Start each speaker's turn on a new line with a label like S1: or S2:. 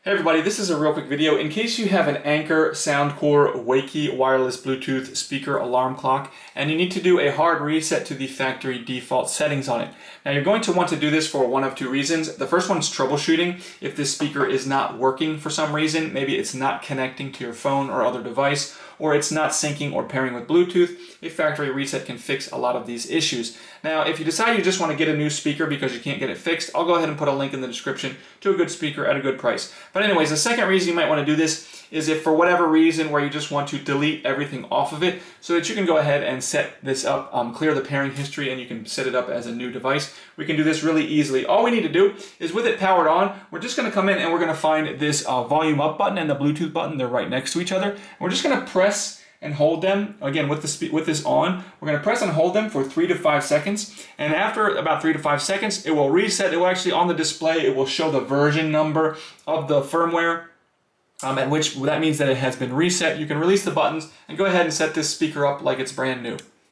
S1: Hey everybody, this is a real quick video. In case you have an Anker Soundcore Wakey wireless Bluetooth speaker alarm clock and you need to do a hard reset to the factory default settings on it. Now you're going to want to do this for one of two reasons. The first one is troubleshooting. If this speaker is not working for some reason, maybe it's not connecting to your phone or other device, or it's not syncing or pairing with Bluetooth, a factory reset can fix a lot of these issues. Now, if you decide you just want to get a new speaker because you can't get it fixed, I'll go ahead and put a link in the description to a good speaker at a good price. But anyways, the second reason you might want to do this is if for whatever reason where you just want to delete everything off of it so that you can go ahead and set this up, clear the pairing history, and you can set it up as a new device. We can do this really easily. All we need to do is with it powered on, we're just going to come in and we're going to find this volume up button and the Bluetooth button. They're right next to each other. And we're just going to press and hold them, again with this on, we're going to press and hold them for 3 to 5 seconds, and after about 3 to 5 seconds it will reset. It will actually, on the display, it will show the version number of the firmware, at which that means that it has been reset. You can release the buttons and go ahead and set this speaker up like it's brand new.